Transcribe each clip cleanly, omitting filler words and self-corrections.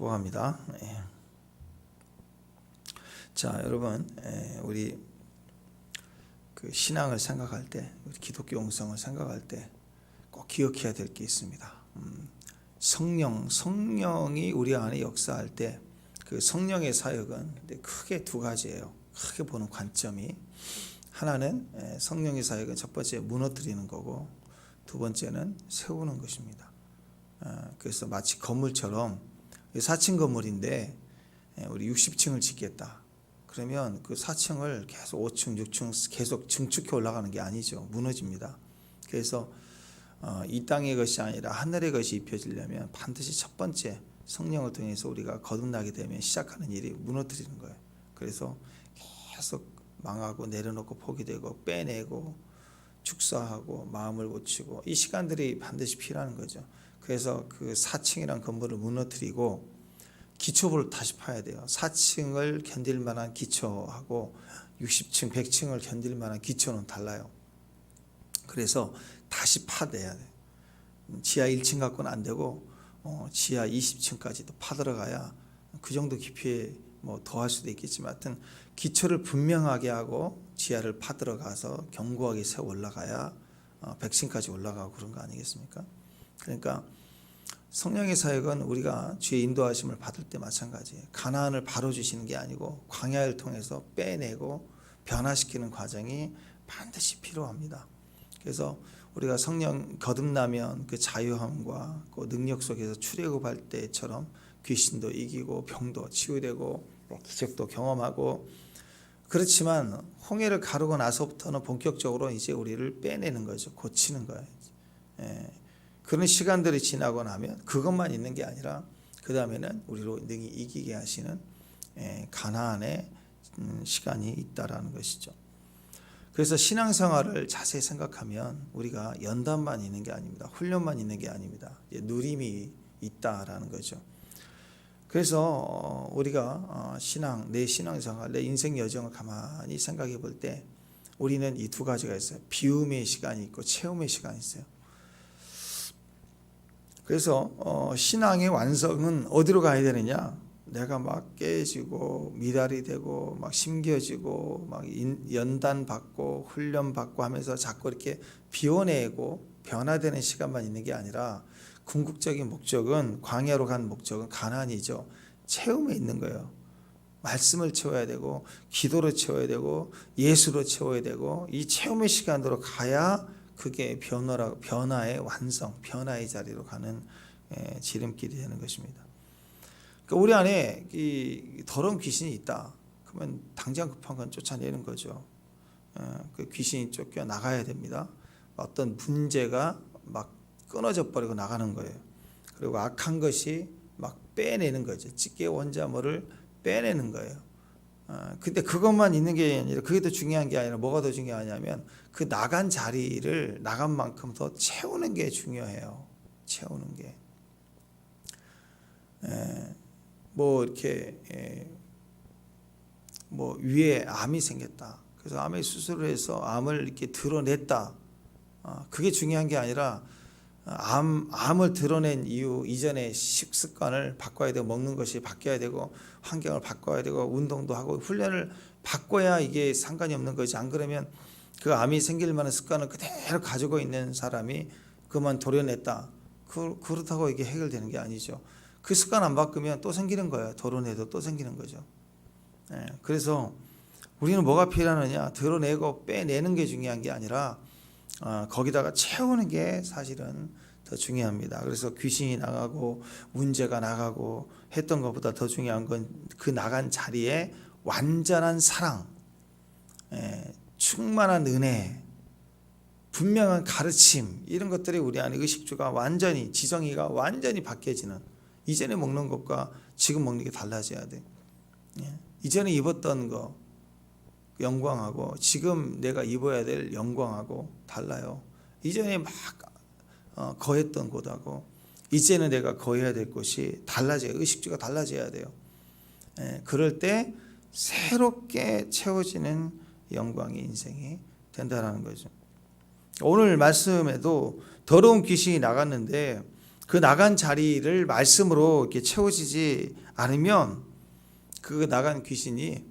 축복합니다. 자, 여러분, 우리 그 신앙을 생각할 때, 우리 기독교 영성을 생각할 때 꼭 기억해야 될 게 있습니다. 성령이 우리 안에 역사할 때 그 성령의 사역은 크게 두 가지예요. 크게 보는 관점이 하나는 성령의 사역은 첫 번째 무너뜨리는 거고 두 번째는 세우는 것입니다. 그래서 마치 건물처럼 4층 건물인데 우리 60층을 짓겠다. 그러면 그 4층을 계속 5층, 6층 계속 증축해 올라가는 게 아니죠. 무너집니다. 그래서 이 땅의 것이 아니라 하늘의 것이 입혀지려면 반드시 첫 번째 성령을 통해서 우리가 거듭나게 되면 시작하는 일이 무너뜨리는 거예요. 그래서 계속 망하고 내려놓고 포기되고 빼내고 축사하고 마음을 고치고 이 시간들이 반드시 필요한 거죠. 그래서 그 4층이란 건물을 무너뜨리고 기초부를 다시 파야 돼요. 4층을 견딜 만한 기초하고 60층, 100층을 견딜 만한 기초는 달라요. 그래서 다시 파내야 돼요. 지하 1층 갖고는 안 되고 지하 20층까지도 파들어가야 그 정도 깊이에 뭐 더 할 수도 있겠지만 하여튼 기초를 분명하게 하고 지하를 파들어가서 견고하게 세워 올라가야 100층까지 올라가고 그런 거 아니겠습니까? 그러니까 성령의 사역은 우리가 주의 인도하심을 받을 때 마찬가지예요. 가나안을 바로 주시는 게 아니고 광야를 통해서 빼내고 변화시키는 과정이 반드시 필요합니다. 그래서 우리가 성령 거듭나면 그 자유함과 그 능력 속에서 출애굽할 때처럼 귀신도 이기고 병도 치유되고 기적도 경험하고 그렇지만 홍해를 가르고 나서부터는 본격적으로 이제 우리를 빼내는 거죠. 고치는 거예요. 그런 시간들이 지나고 나면 그것만 있는 게 아니라 그 다음에는 우리로 능히 이기게 하시는 가나안의 시간이 있다라는 것이죠. 그래서 신앙생활을 자세히 생각하면 우리가 연단만 있는 게 아닙니다. 훈련만 있는 게 아닙니다. 누림이 있다라는 거죠. 그래서 우리가 내 신앙생활, 내 인생 여정을 가만히 생각해 볼 때 우리는 이 두 가지가 있어요. 비움의 시간이 있고 체험의 시간이 있어요. 그래서 신앙의 완성은 어디로 가야 되느냐? 내가 막 깨지고 미달이 되고 막 심겨지고 막 연단 받고 훈련 받고 하면서 자꾸 이렇게 비워내고 변화되는 시간만 있는 게 아니라 궁극적인 목적은 광야로 간 목적은 가나안이죠. 체험에 있는 거예요. 말씀을 채워야 되고 기도로 채워야 되고 예수로 채워야 되고 이 체험의 시간으로 가야 그게 변화의 완성, 변화의 자리로 가는 지름길이 되는 것입니다. 그러니까 우리 안에 이 더러운 귀신이 있다. 그러면 당장 급한 건 쫓아내는 거죠. 그 귀신이 쫓겨 나가야 됩니다. 어떤 문제가 막 끊어져 버리고 나가는 거예요. 그리고 악한 것이 막 빼내는 거죠. 찌개 원자물을 빼내는 거예요. 근데 그것만 있는 게 아니라 그게 더 중요한 게 아니라 뭐가 더 중요하냐면 그 나간 자리를 나간 만큼 더 채우는 게 중요해요. 채우는 게. 뭐 이렇게 뭐 위에 암이 생겼다. 그래서 암에 수술을 해서 암을 이렇게 드러냈다. 그게 중요한 게 아니라 암을 드러낸 이후 이전의 식습관을 바꿔야 되고 먹는 것이 바뀌어야 되고 환경을 바꿔야 되고 운동도 하고 훈련을 바꿔야 이게 상관이 없는 거지. 안 그러면 그 암이 생길 만한 습관을 그대로 가지고 있는 사람이 그만 도려냈다. 그렇다고 이게 해결되는 게 아니죠. 그 습관 안 바꾸면 또 생기는 거예요. 도려내도 또 생기는 거죠. 그래서 우리는 뭐가 필요하느냐? 드러내고 빼내는 게 중요한 게 아니라 거기다가 채우는 게 사실은 더 중요합니다. 그래서 귀신이 나가고 문제가 나가고 했던 것보다 더 중요한 건 그 나간 자리에 완전한 사랑, 충만한 은혜, 분명한 가르침 이런 것들이 우리 안에 의식주가 완전히 지성이가 완전히 바뀌어지는 이전에 먹는 것과 지금 먹는 게 달라져야 돼. 이전에 입었던 거 영광하고 지금 내가 입어야 될 영광하고 달라요. 이전에 막 거했던 것하고 이제는 내가 거해야 될 것이 달라져요. 의식주가 달라져야 돼요. 그럴 때 새롭게 채워지는 영광의 인생이 된다는 거죠. 오늘 말씀에도 더러운 귀신이 나갔는데 그 나간 자리를 말씀으로 이렇게 채워지지 않으면 그 나간 귀신이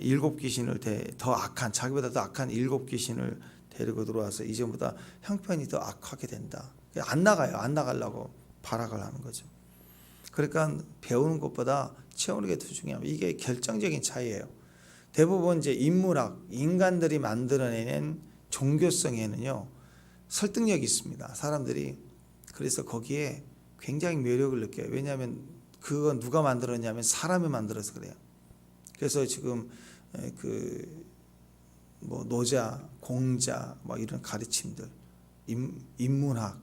일곱 귀신을 더 악한, 자기보다 더 악한 일곱 귀신을 데리고 들어와서 이전보다 형편이 더 악하게 된다. 안 나가요. 안 나가려고 발악을 하는 거죠. 그러니까 배우는 것보다 채우는 게 더 중요합니다. 이게 결정적인 차이예요. 대부분 이제 인문학, 인간들이 만들어내는 종교성에는요 설득력이 있습니다. 사람들이 그래서 거기에 굉장히 매력을 느껴요. 왜냐하면 그건 누가 만들었냐면 사람이 만들어서 그래요. 그래서 지금 뭐 노자, 공자, 뭐 이런 가르침들, 인문학,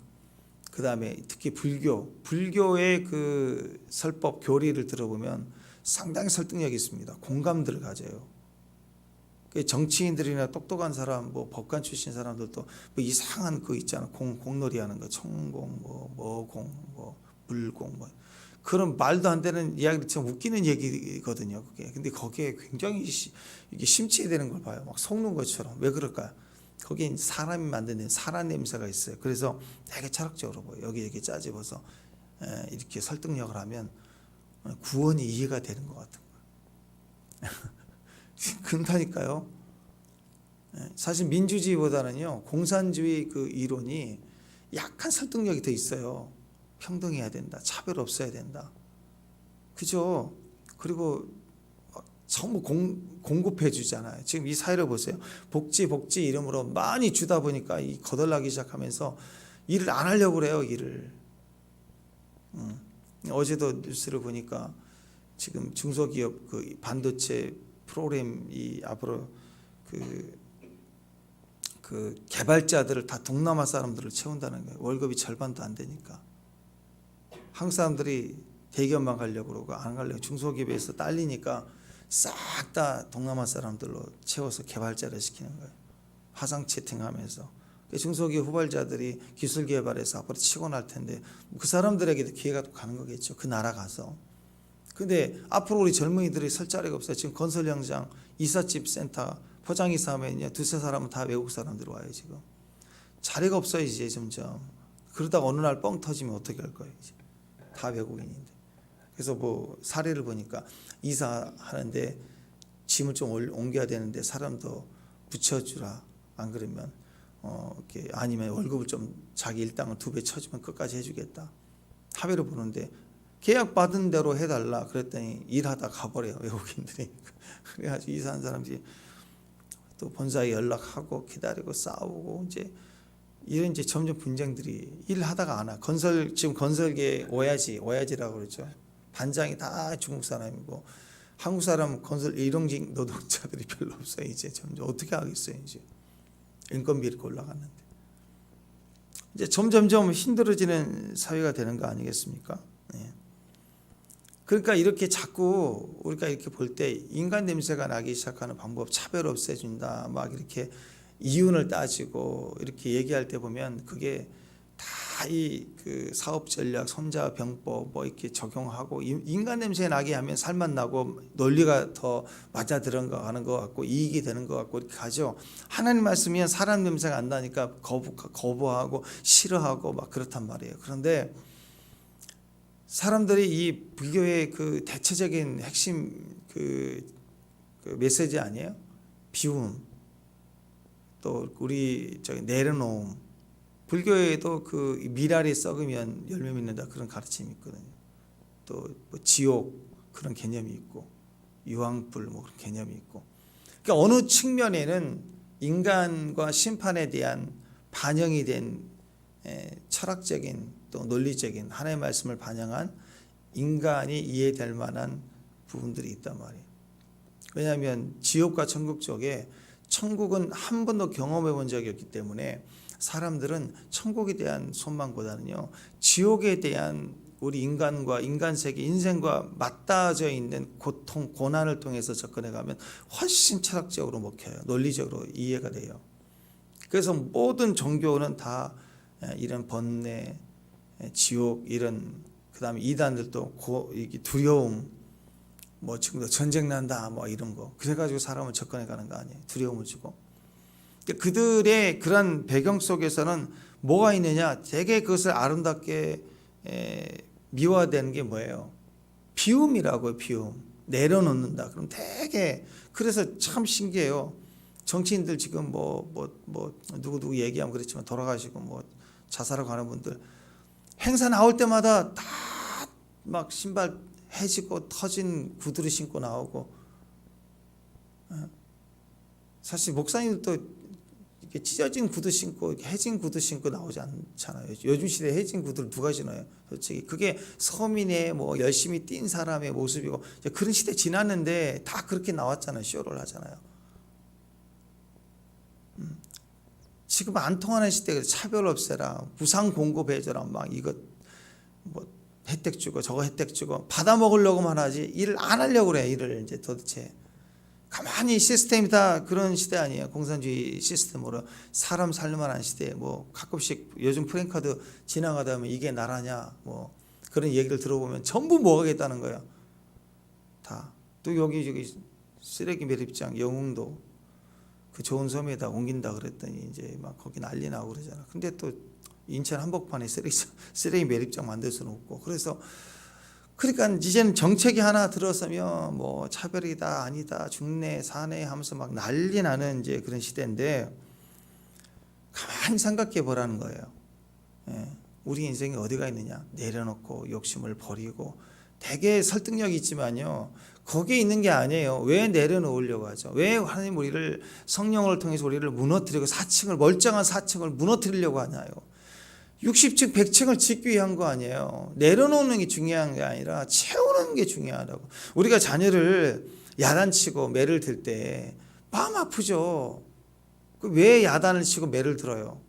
그 다음에 특히 불교의 그 설법 교리를 들어보면 상당히 설득력이 있습니다. 공감들을 가져요. 정치인들이나 똑똑한 사람, 뭐 법관 출신 사람들도 뭐 이상한 거 있잖아. 공놀이 하는 거, 천공, 뭐공, 뭐 물공, 뭐 그런 말도 안 되는 이야기를 참 웃기는 얘기거든요. 그게. 근데 거기에 굉장히 이게 심취되는 걸 봐요. 막 속는 것처럼. 왜 그럴까요? 거기에 사람이 만드는 사람 냄새가 있어요. 그래서 되게 철학적으로 보여요. 여기 짜집어서 이렇게 설득력을 하면 구원이 이해가 되는 것 같은 거예요. 그렇다니까요. 사실 민주주의보다는요 공산주의 그 이론이 약간 설득력이 더 있어요. 평등해야 된다. 차별 없어야 된다. 그죠? 그리고 전부 공급해 주잖아요. 지금 이 사회를 보세요. 복지 이름으로 많이 주다 보니까 이 거덜나기 시작하면서 일을 안 하려고 그래요. 일을. 어제도 뉴스를 보니까 지금 중소기업 그 반도체 프로그램이 앞으로 그 개발자들을 다 동남아 사람들을 채운다는 거예요. 월급이 절반도 안 되니까. 한국 사람들이 대기업만 가려고 그러고 안 가려고 중소기업에서 딸리니까 싹 다 동남아 사람들로 채워서 개발자를 시키는 거예요. 화상 채팅하면서. 중소기업 후발자들이 기술 개발해서 앞으로 치고 날 텐데 그 사람들에게도 기회가 또 가는 거겠죠. 그 나라 가서. 근데 앞으로 우리 젊은이들이 설 자리가 없어요. 지금 건설 현장, 이삿집 센터, 포장이사 하면 두세 사람은 다 외국 사람들 와요. 지금. 자리가 없어요. 이제 점점. 그러다가 어느 날 뻥 터지면 어떻게 할 거예요. 이제. 다 외국인인데. 그래서 뭐 사례를 보니까 이사하는데 짐을 좀 옮겨야 되는데 사람도 붙여주라. 안 그러면 이렇게 아니면 월급을 좀 자기 일당을 2배 쳐주면 끝까지 해주겠다. 합의를 보는데 계약 받은 대로 해달라. 그랬더니 일하다 가버려요. 외국인들이. 그래가지고 이사한 사람들이 또 본사에 연락하고 기다리고 싸우고 이제 이런 이제 점점 분쟁들이 일하다가 안 와. 지금 건설계 오야지라고 그러죠. 반장이 다 중국 사람이고 한국 사람 건설 일용직 노동자들이 별로 없어요. 이제 점점 어떻게 하겠어요. 이제 인건비가 올라갔는데 이제 점점점 힘들어지는 사회가 되는 거 아니겠습니까? 네. 그러니까 이렇게 자꾸 우리가 이렇게 볼 때 인간 냄새가 나기 시작하는 방법, 차별 없애준다, 막 이렇게 이윤을 따지고 이렇게 얘기할 때 보면 그게 다 이 그 사업 전략, 손자 병법 뭐 이렇게 적용하고 인간 냄새 나게 하면 살만 나고 논리가 더 맞아 들어가는 것 같고 이익이 되는 것 같고 이렇게 가죠. 하나님 말씀이면 사람 냄새가 안 나니까 거부하고 싫어하고 막 그렇단 말이에요. 그런데 사람들이 이 불교의 그 대체적인 핵심 그 메시지 아니에요? 비움, 또 우리 저기 내려놓음. 불교에도 그 미랄이 썩으면 열매 맺는다 그런 가르침이 있거든요. 또 뭐 지옥 그런 개념이 있고 유황불 뭐 그런 개념이 있고. 그러니까 어느 측면에는 인간과 심판에 대한 반영이 된 철학적인 또 논리적인 하나님의 말씀을 반영한 인간이 이해될 만한 부분들이 있단 말이에요. 왜냐하면 지옥과 천국 쪽에 천국은 한 번도 경험해 본 적이 없기 때문에 사람들은 천국에 대한 소망보다는요 지옥에 대한 우리 인간과 인간세계 인생과 맞닿아져 있는 고통 고난을 통해서 접근해 가면 훨씬 철학적으로 먹혀요. 논리적으로 이해가 돼요. 그래서 모든 종교는 다 이런 번뇌, 지옥 이런 그다음에 이단들도 두려움, 뭐 지금도 전쟁 난다 뭐 이런 거 그래가지고 사람을 접근해 가는 거 아니에요. 두려움을 주고. 그들의 그런 배경 속에서는 뭐가 있느냐? 되게 그것을 아름답게 미화되는 게 뭐예요? 비움이라고요. 비움. 내려놓는다. 그럼 되게 그래서 참 신기해요. 정치인들 지금 누구 얘기하면 그렇지만 돌아가시고 뭐 자살하고 하는 분들 행사 나올 때마다 다 막 신발 해지고 터진 구두를 신고 나오고, 사실 목사님들도 이렇게 찢어진 구두 신고 해진 구두 신고 나오지 않잖아요. 요즘 시대에 해진 구두를 누가 신어요? 솔직히 그게 서민의 뭐 열심히 뛴 사람의 모습이고, 그런 시대 지났는데 다 그렇게 나왔잖아요. 쇼를 하잖아요. 지금 안 통하는 시대에 차별 없애라, 무상 공급 해줘라, 막 이거 뭐 혜택 주고 저거 혜택 주고 받아 먹으려고만 하지 일을 안 하려고 그래. 일을 이제 도대체 가만히 시스템이 다 그런 시대 아니에요. 공산주의 시스템으로 사람 살만한 시대에 뭐 가끔씩 요즘 프랭카드 지나가다 보면 이게 나라냐 뭐 그런 얘기를 들어보면 전부 뭐 하겠다는 거예요. 다. 또 여기 쓰레기 매립장 영흥도 그 좋은 섬에다 옮긴다 그랬더니 이제 막 거기 난리 나고 그러잖아. 근데 또 인천 한복판에 쓰레기 매립장 만들 수는 없고, 그래서 그러니까 이제는 정책이 하나 들어서면 뭐 차별이다 아니다 중내 사내 하면서 막 난리 나는 이제 그런 시대인데, 가만히 생각해 보라는 거예요. 우리 인생이 어디가 있느냐? 내려놓고 욕심을 버리고, 되게 설득력이 있지만요 거기에 있는 게 아니에요. 왜 내려놓으려고 하죠? 왜 하나님 우리를 성령을 통해서 우리를 무너뜨리고 멀쩡한 4층을 무너뜨리려고 하나요? 60층 100층을 짓기 위한 거 아니에요. 내려놓는 게 중요한 게 아니라 채우는 게 중요하다고. 우리가 자녀를 야단치고 매를 들 때 마음 아프죠. 왜 야단을 치고 매를 들어요?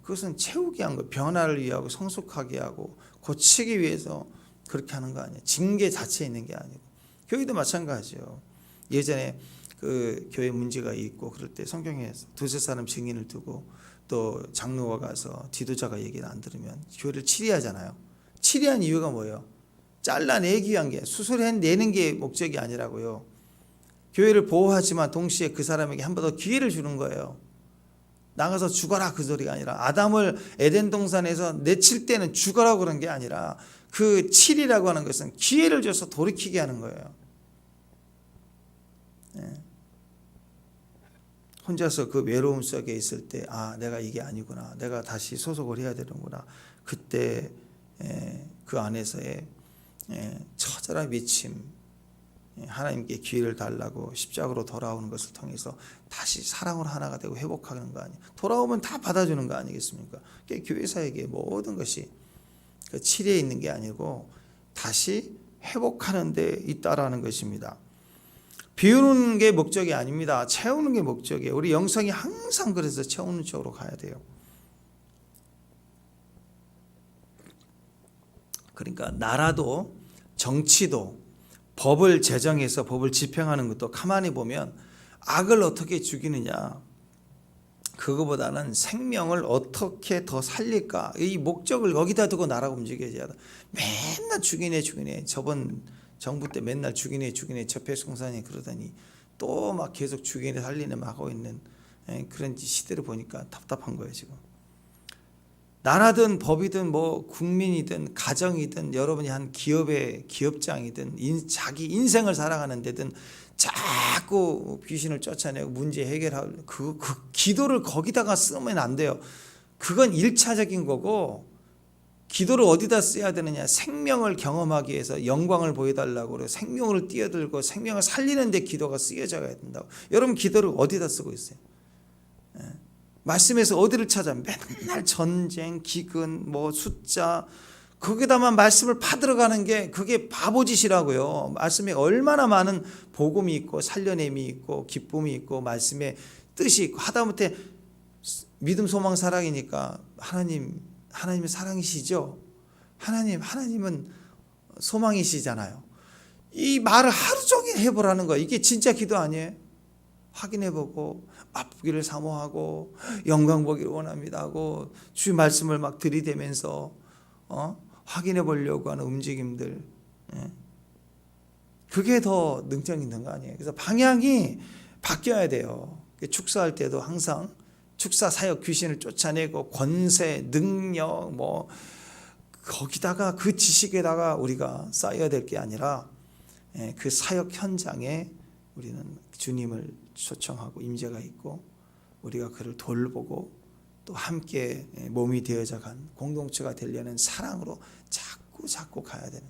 그것은 채우기 위한 거예요. 변화를 위하고 성숙하게 하고 고치기 위해서 그렇게 하는 거 아니에요. 징계 자체에 있는 게 아니고. 교회도 마찬가지예요. 예전에 그 교회 문제가 있고 그럴 때 성경에 두세 사람 증인을 두고 또 장로가 가서 지도자가 얘기를 안 들으면 교회를 치리하잖아요. 치리한 이유가 뭐예요? 잘라내기 위한 게, 수술해내는 게 목적이 아니라고요. 교회를 보호하지만 동시에 그 사람에게 한 번 더 기회를 주는 거예요. 나가서 죽어라 그 소리가 아니라, 아담을 에덴 동산에서 내칠 때는 죽어라 그런 게 아니라 그 치리라고 하는 것은 기회를 줘서 돌이키게 하는 거예요. 혼자서 그 외로움 속에 있을 때, 내가 이게 아니구나, 내가 다시 소속을 해야 되는구나. 그때 그 안에서의 처절한 미침, 하나님께 기회를 달라고 십자가로 돌아오는 것을 통해서 다시 사랑으로 하나가 되고 회복하는 거 아니에요. 돌아오면 다 받아주는 거 아니겠습니까? 교회사에게 모든 것이 그 치리에 있는 게 아니고 다시 회복하는 데 있다라는 것입니다. 비우는 게 목적이 아닙니다. 채우는 게 목적이에요. 우리 영성이 항상 그래서 채우는 쪽으로 가야 돼요. 그러니까 나라도 정치도 법을 제정해서 법을 집행하는 것도 가만히 보면 악을 어떻게 죽이느냐, 그거보다는 생명을 어떻게 더 살릴까, 이 목적을 거기다 두고 나라가 움직여야 돼. 맨날 죽이네. 저번 정부 때 맨날 죽이네 적폐청산이 그러더니 또 막 계속 죽이네 살리네 막 하고 있는 그런 시대를 보니까 답답한 거예요. 지금 나라든 법이든 뭐 국민이든 가정이든 여러분이 한 기업의 기업장이든 자기 인생을 살아가는 데든 자꾸 귀신을 쫓아내고 문제 해결하고 그 기도를 거기다가 쓰면 안 돼요. 그건 1차적인 거고, 기도를 어디다 써야 되느냐? 생명을 경험하기 위해서 영광을 보여달라고 그래요. 생명을 뛰어들고 생명을 살리는 데 기도가 쓰여져야 된다고. 여러분 기도를 어디다 쓰고 있어요? 말씀에서 어디를 찾아? 맨날 전쟁, 기근, 뭐 숫자, 거기다만 말씀을 파들어가는 게 그게 바보짓이라고요. 말씀에 얼마나 많은 복음이 있고 살려냄이 있고 기쁨이 있고 말씀에 뜻이 있고, 하다못해 믿음 소망 사랑이니까 하나님은 사랑이시죠. 하나님은 소망이시잖아요. 이 말을 하루 종일 해보라는 거예요. 이게 진짜 기도 아니에요? 확인해보고 아프기를 사모하고 영광 보기를 원합니다 하고 주의 말씀을 막 들이대면서 확인해 보려고 하는 움직임들, 그게 더 능력 있는 거 아니에요? 그래서 방향이 바뀌어야 돼요. 축사할 때도 항상 축사 사역 귀신을 쫓아내고 권세, 능력, 뭐 거기다가 그 지식에다가 우리가 쌓여야 될 게 아니라 그 사역 현장에 우리는 주님을 초청하고 임재가 있고 우리가 그를 돌보고 또 함께 몸이 되어져 간 공동체가 되려는 사랑으로 자꾸 가야 되는.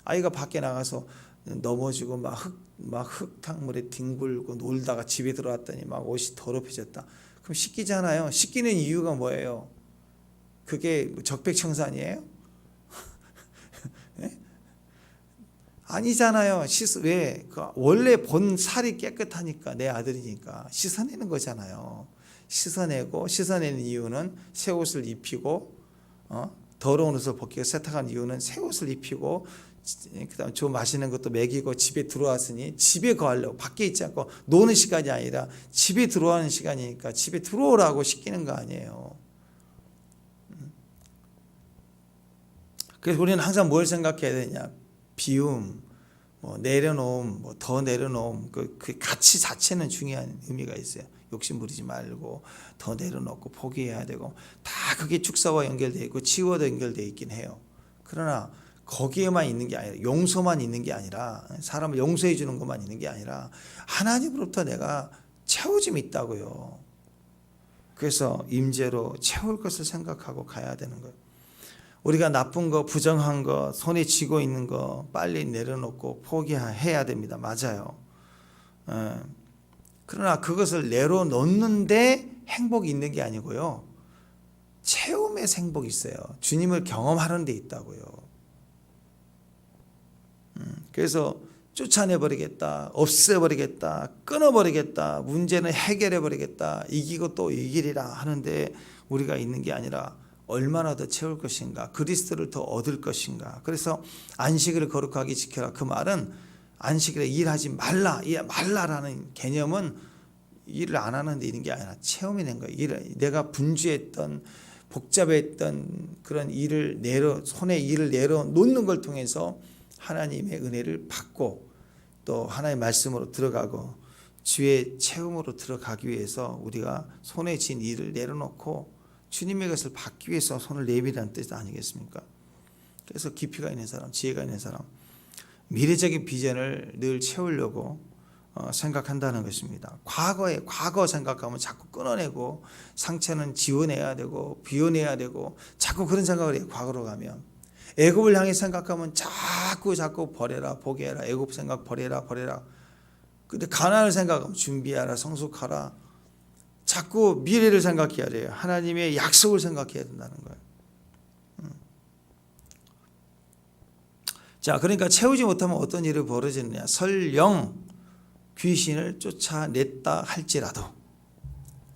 아이가 밖에 나가서 넘어지고 막 흙탕물에 뒹굴고 놀다가 집에 들어왔더니 막 옷이 더럽혀졌다. 그럼 씻기잖아요. 씻기는 이유가 뭐예요? 그게 적백청산이에요? 네? 아니잖아요. 왜? 원래 본 살이 깨끗하니까 내 아들이니까 씻어내는 거잖아요. 씻어내는 이유는 새 옷을 입히고 더러운 옷을 벗기고 세탁한 이유는 새 옷을 입히고 그다음 좀 맛있는 것도 먹이고 집에 들어왔으니 집에 거하려고 밖에 있지 않고 노는 시간이 아니라 집에 들어오는 시간이니까 집에 들어오라고 시키는 거 아니에요. 그래서 우리는 항상 뭘 생각해야 되냐? 비움, 내려놓음, 더 내려놓음, 그 가치 자체는 중요한 의미가 있어요. 욕심 부리지 말고 더 내려놓고 포기해야 되고 다 그게 축사와 연결되어 있고 치유와도 연결되어 있긴 해요. 그러나 거기에만 있는 게 아니라 용서만 있는 게 아니라 사람을 용서해 주는 것만 있는 게 아니라 하나님으로부터 내가 채워짐이 있다고요. 그래서 임재로 채울 것을 생각하고 가야 되는 거예요. 우리가 나쁜 거, 부정한 거, 손에 쥐고 있는 거 빨리 내려놓고 포기해야 됩니다. 맞아요. 그러나 그것을 내려놓는데 행복이 있는 게 아니고요. 채움의 행복이 있어요. 주님을 경험하는 데 있다고요. 그래서 쫓아내버리겠다, 없애버리겠다, 끊어버리겠다, 문제는 해결해버리겠다, 이기고 또 이기리라 하는데 우리가 있는 게 아니라 얼마나 더 채울 것인가, 그리스도를 더 얻을 것인가. 그래서 안식일을 거룩하게 지켜라. 그 말은 안식일에 일하지 말라라는 개념은 일을 안 하는 데 있는 게 아니라 체험이 된 거예요. 내가 분주했던 복잡했던 그런 손에 일을 내려놓는 걸 통해서 하나님의 은혜를 받고 또 하나님의 말씀으로 들어가고 주의 체험으로 들어가기 위해서 우리가 손에 쥔 일을 내려놓고 주님의 것을 받기 위해서 손을 내밀라는 뜻 아니겠습니까? 그래서 깊이가 있는 사람, 지혜가 있는 사람, 미래적인 비전을 늘 채우려고 생각한다는 것입니다. 과거 생각하면 자꾸 끊어내고 상처는 지워내야 되고 비워내야 되고 자꾸 그런 생각을 해요. 과거로 가면. 애굽을 향해 생각하면 자꾸 버려라, 포기해라. 애굽 생각 버려라. 근데 가나안을 생각하면 준비하라, 성숙하라. 자꾸 미래를 생각해야 돼요. 하나님의 약속을 생각해야 된다는 거예요. 자, 그러니까 채우지 못하면 어떤 일이 벌어지느냐? 설령 귀신을 쫓아냈다 할지라도,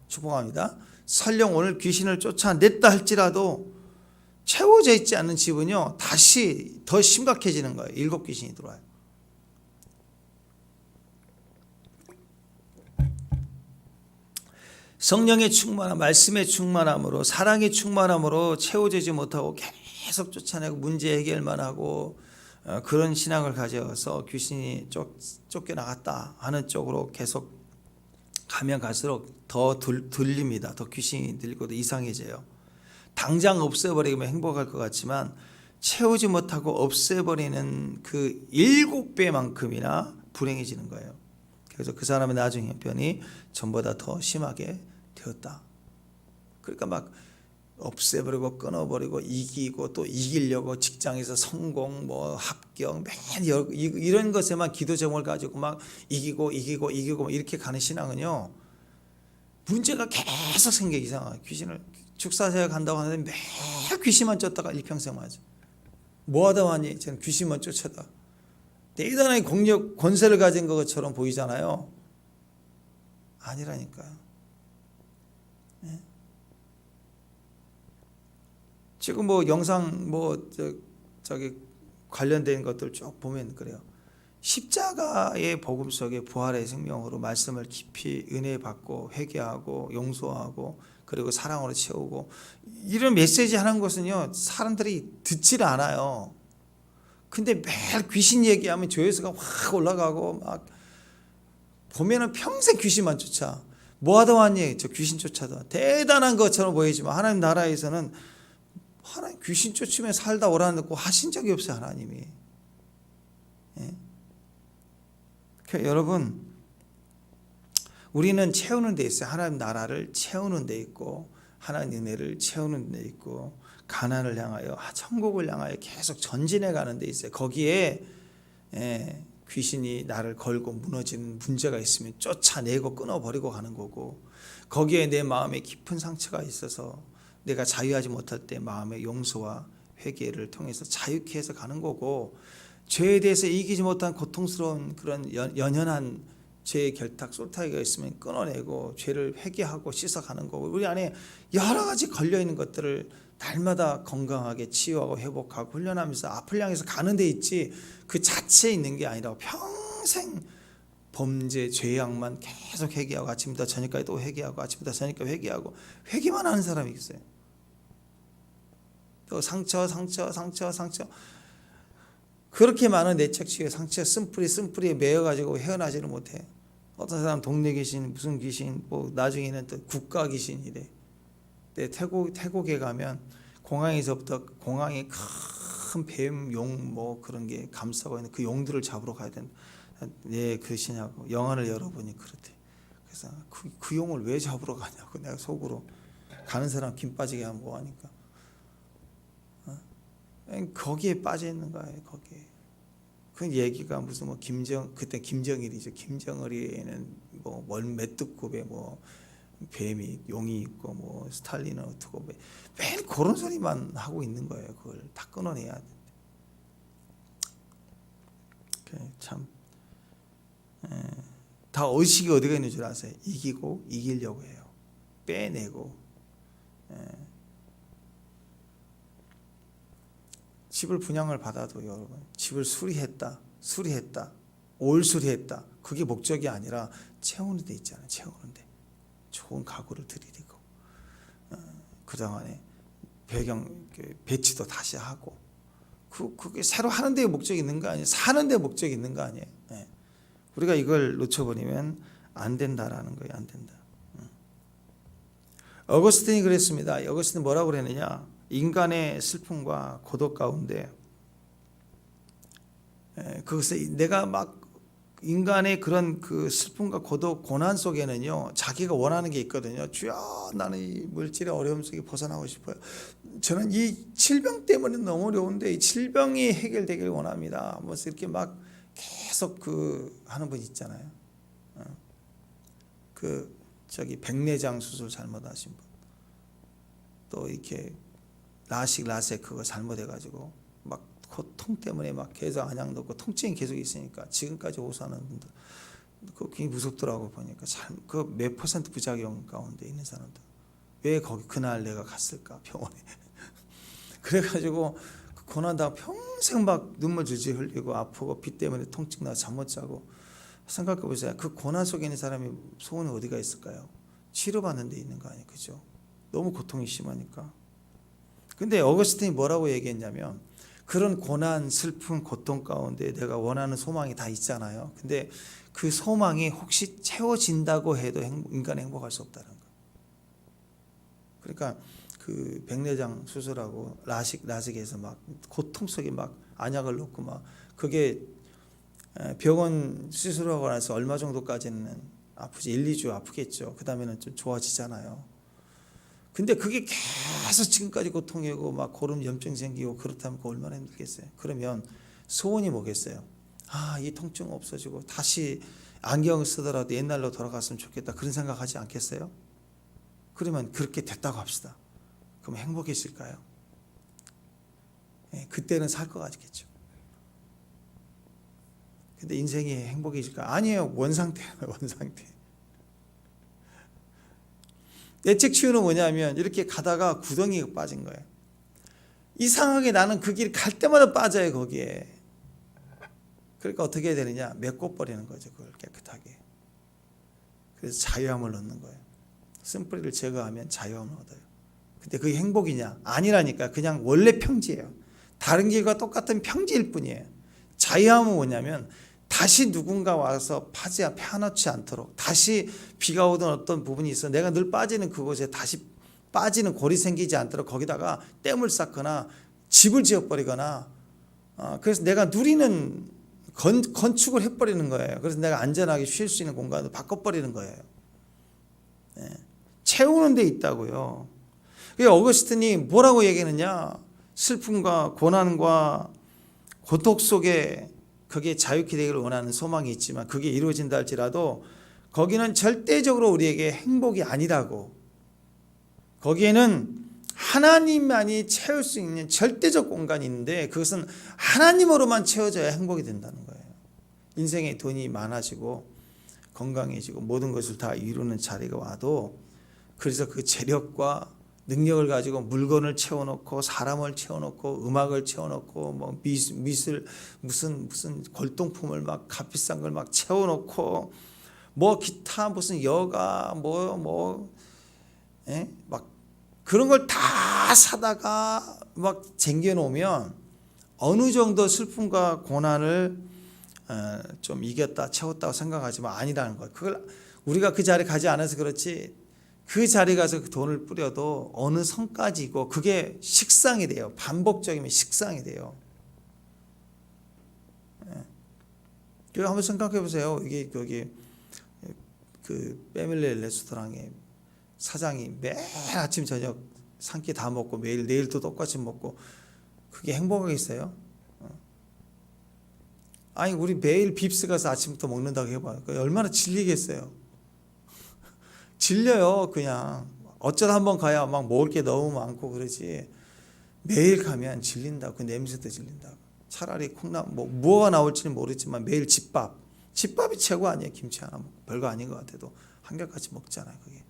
축복합니다. 설령 오늘 귀신을 쫓아냈다 할지라도 채워져 있지 않는 집은요, 다시 더 심각해지는 거예요. 7 귀신이 들어와요. 성령의 충만함, 말씀의 충만함으로, 사랑의 충만함으로 채워지지 못하고 계속 쫓아내고 문제 해결만 하고 그런 신앙을 가져서 귀신이 쫓겨나갔다 하는 쪽으로 계속 가면 갈수록 더 들립니다. 더 귀신이 들리고 더 이상해져요. 당장 없애버리면 행복할 것 같지만 채우지 못하고 없애버리는 그 7배만큼이나 불행해지는 거예요. 그래서 그 사람의 나중 형편이 전보다 더 심하게 되었다. 그러니까 막 없애버리고 끊어버리고 이기고 또 이기려고 직장에서 성공, 합격, 이런 것에만 기도 제목을 가지고 막 이기고 이렇게 가는 신앙은요, 문제가 계속 생겨. 이상하게 귀신을 축사사역 한다고 하는데 매일 귀신만 쫓다가 일평생 맞아. 뭐하다 왔니? 저는 귀신만 쫓아다. 대단하게 권세를 가진 것처럼 보이잖아요. 아니라니까요. 네? 지금 영상 저기 관련된 것들 쭉 보면 그래요. 십자가의 복음 속에 부활의 생명으로 말씀을 깊이 은혜 받고 회개하고 용서하고 그리고 사랑으로 채우고 이런 메시지 하는 것은요, 사람들이 듣질 않아요. 근데 매일 귀신 얘기하면 조회수가 확 올라가고 막 보면은 평생 귀신만 쫓아. 뭐 하다 왔니? 저 귀신 쫓아다. 대단한 것처럼 보이지만 하나님 나라에서는 하나님 귀신 쫓으며 살다 오라는 거 하신 적이 없어요, 하나님이. 예? 그러니까 여러분, 우리는 채우는 데 있어요. 하나님 나라를 채우는 데 있고, 하나님 은혜를 채우는 데 있고, 가난을 향하여, 천국을 향하여 계속 전진해 가는 데 있어요. 거기에 귀신이 나를 걸고 무너지는 문제가 있으면 쫓아내고 끊어버리고 가는 거고, 거기에 내 마음에 깊은 상처가 있어서 내가 자유하지 못할 때 마음의 용서와 회개를 통해서 자유케 해서 가는 거고, 죄에 대해서 이기지 못한 고통스러운 그런 연연한 죄의 결탁 쏠타기가 있으면 끊어내고 죄를 회개하고 씻어가는 거고, 우리 안에 여러 가지 걸려있는 것들을 날마다 건강하게 치유하고 회복하고 훈련하면서 앞을 향해서 가는 데 있지, 그 자체에 있는 게 아니라 평생 범죄 죄악만 계속 회개하고 아침부터 저녁까지 또 회개하고 아침부터 저녁까지 회개하고 회개만 하는 사람이 있어요. 또 상처 그렇게 많은 내적 치유의 상처 쓴뿌리에 매여가지고 헤어나지를 못해. 어떤 사람 동네 귀신, 무슨 귀신, 뭐 나중에는 또 국가 귀신이래. 근데 태국에 가면 공항에서부터 공항에 큰 뱀, 용 뭐 그런 게 감싸고 있는 그 용들을 잡으러 가야 된다. 네, 그러시냐고 영화를 열어보니 그렇대. 그래서 그 용을 왜 잡으러 가냐고 내가 속으로, 가는 사람 김 빠지게 하면 뭐하니까. 거기에 빠져 있는 거예요. 거기에. 그 얘기가 무슨 뭐 그때 김정일이죠. 김정일에는 뭐 메뚜급에 뭐 뱀이 용이 있고 뭐 스탈린은 어떻고 매일 그런 소리만 하고 있는 거예요. 그걸 다 끊어내야 돼. 참. 다 의식이 어디가 있는 줄 아세요? 이기고 이기려고 해요. 빼내고. 집을 분양을 받아도 여러분, 집을 수리했다, 올 수리했다, 그게 목적이 아니라 채우는 데 있잖아요. 채우는 데 좋은 가구를 들이대고, 그동안에 배경 배치도 다시 하고, 그게 새로 하는 데 목적이 있는 거 아니에요? 사는 데 목적이 있는 거 아니에요? 우리가 이걸 놓쳐버리면 안 된다라는 거예요. 안 된다. 어거스틴이 그랬습니다. 어거스틴은 뭐라고 그랬느냐? 인간의 슬픔과 고독 가운데 그것을 내가 막 인간의 그런 그 슬픔과 고독 고난 속에는요, 자기가 원하는 게 있거든요. 주여, 나는 이 물질의 어려움 속에 벗어나고 싶어요. 저는 이 질병 때문에 너무 어려운데 이 질병이 해결되길 원합니다. 뭐 이렇게 막 계속 하는 분 있잖아요. 백내장 수술 잘못하신 분, 또 이렇게 라섹 그거 잘못해가지고 막 고통 때문에 막 계속 안약 넣고 통증이 계속 있으니까 지금까지 호소하는 분들, 그거 굉장히 무섭더라고 보니까. 그 몇 퍼센트 부작용 가운데 있는 사람들, 왜 그날 내가 갔을까 병원에. 그래가지고 그 고난당하고 평생 막 눈물 줄줄 흘리고 아프고 비 때문에 통증 나서 잠 못 자고. 생각해 보세요. 그 고난 속에 있는 사람이 소원이 어디가 있을까요? 치료받는 데 있는 거 아니에요, 그죠? 너무 고통이 심하니까. 근데 어거스틴이 뭐라고 얘기했냐면, 그런 고난, 슬픔, 고통 가운데 내가 원하는 소망이 다 있잖아요. 근데 그 소망이 혹시 채워진다고 해도 인간은 행복할 수 없다는 거. 그러니까 그 백내장 수술하고 라식에서 막 고통 속에 막 안약을 넣고 막, 그게 병원 수술하고 나서 얼마 정도까지는 아프지, 1-2주 아프겠죠. 그 다음에는 좀 좋아지잖아요. 근데 그게 계속 지금까지 고통이고 막 고름 염증 생기고 그렇다면 그 얼마나 힘들겠어요. 그러면 소원이 뭐겠어요? 이 통증 없어지고 다시 안경을 쓰더라도 옛날로 돌아갔으면 좋겠다, 그런 생각하지 않겠어요? 그러면 그렇게 됐다고 합시다. 그럼 행복해질까요? 그때는 살 것 같겠죠. 근데 인생이 행복해질까? 아니에요. 원상태예요. 원상태. 내적 치유는 뭐냐면, 이렇게 가다가 구덩이에 빠진 거예요. 이상하게 나는 그 길 갈 때마다 빠져요, 거기에. 그러니까 어떻게 해야 되느냐? 메꿔버리는 거죠, 그걸 깨끗하게. 그래서 자유함을 얻는 거예요. 쓴뿌리를 제거하면 자유함을 얻어요. 근데 그게 행복이냐? 아니라니까. 그냥 원래 평지예요. 다른 길과 똑같은 평지일 뿐이에요. 자유함은 뭐냐면, 다시 누군가 와서 파놓지 않도록, 다시 비가 오던 어떤 부분이 있어 내가 늘 빠지는 그곳에 다시 빠지는 골이 생기지 않도록 거기다가 댐을 쌓거나 집을 지어버리거나 그래서 내가 누리는 건축을 해버리는 거예요. 그래서 내가 안전하게 쉴 수 있는 공간을 바꿔버리는 거예요. 채우는 데 있다고요. 어거스틴이 뭐라고 얘기했느냐? 슬픔과 고난과 고통 속에 그게 자유케 되기를 원하는 소망이 있지만 그게 이루어진다 할지라도 거기는 절대적으로 우리에게 행복이 아니라고. 거기에는 하나님만이 채울 수 있는 절대적 공간이 있는데 그것은 하나님으로만 채워져야 행복이 된다는 거예요. 인생에 돈이 많아지고 건강해지고 모든 것을 다 이루는 자리가 와도 그래서 그 재력과 능력을 가지고 물건을 채워놓고 사람을 채워놓고 음악을 채워놓고 뭐 미술 무슨 골동품을 막 값비싼 걸 막 채워놓고 뭐 기타 무슨 여가 막 그런 걸 다 사다가 막 쟁겨놓으면 어느 정도 슬픔과 고난을 좀 이겼다 채웠다고 생각하지만 아니라는 거예요. 그걸 우리가 그 자리에 가지 않아서 그렇지 그 자리에 가서 그 돈을 뿌려도 어느 선까지고 그게 식상이 돼요. 반복적이면 식상이 돼요. 한번 생각해 보세요. 이게 거기 그 패밀리 레스토랑에 사장이 매일 아침 저녁 한 끼 다 먹고 매일 내일도 똑같이 먹고 그게 행복하겠어요? 아니 우리 매일 빕스 가서 아침부터 먹는다고 해봐요. 얼마나 질리겠어요? 질려요. 그냥 어쩌다 한번 가야 막 먹을 게 너무 많고 그러지 매일 가면 질린다고. 그 냄새도 질린다고. 차라리 뭐가 나올지는 모르지만 매일 집밥이 최고 아니에요. 김치 하나 먹고 별거 아닌 것 같아도 한결같이 먹잖아요. 그게.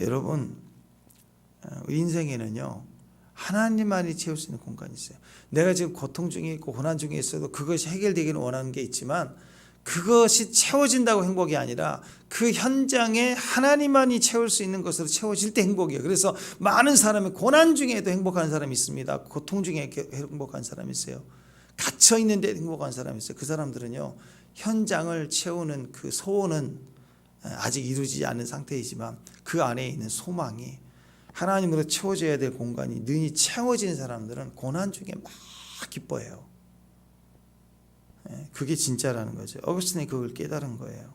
여러분 인생에는요 하나님만이 채울 수 있는 공간이 있어요. 내가 지금 고통 중에 있고 고난 중에 있어도 그것이 해결되기를 원하는 게 있지만 그것이 채워진다고 행복이 아니라 그 현장에 하나님만이 채울 수 있는 것으로 채워질 때 행복이에요. 그래서 많은 사람이 고난 중에도 행복한 사람이 있습니다. 고통 중에 행복한 사람이 있어요. 갇혀 있는데 행복한 사람이 있어요. 그 사람들은요 현장을 채우는 그 소원은 아직 이루어지지 않은 상태이지만 그 안에 있는 소망이 하나님으로 채워져야 될 공간이 능히 채워진 사람들은 고난 중에 막 기뻐해요. 그게 진짜라는 거죠. 어거스틴이 그걸 깨달은 거예요.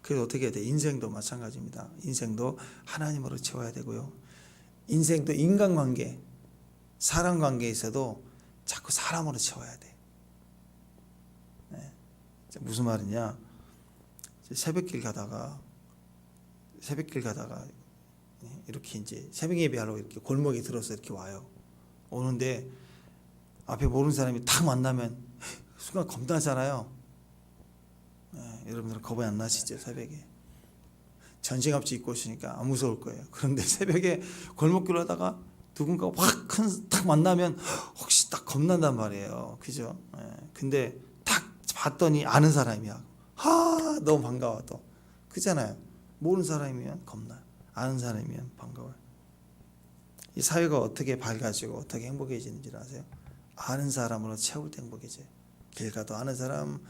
그래서 어떻게 해야 돼? 인생도 마찬가지입니다. 인생도 하나님으로 채워야 되고요. 인생도 인간관계, 사람관계에서도 자꾸 사람으로 채워야 돼. 무슨 말이냐? 새벽길 가다가 이렇게 이제 새벽 예배하러 이렇게 골목에 들어서 이렇게 와요. 오는데 앞에 모르는 사람이 탁 만나면 순간 겁나잖아요. 여러분들은 겁이 안 나시죠? 새벽에 전쟁압지 입고 오시니까 안 무서울 거예요. 그런데 새벽에 골목길 하다가 누군가 확 딱 만나면 혹시 딱 겁난단 말이에요. 그죠? 근데 딱 봤더니 아는 사람이야. 너무 반가워 또. 그잖아요. 모르는 사람이면 겁나요. 아는 사람이면 반가워요. 이 사회가 어떻게 밝아지고 어떻게 행복해지는지 아세요? 아는 사람으로 채울 때 행복해져요. 길 가도 아는 사람,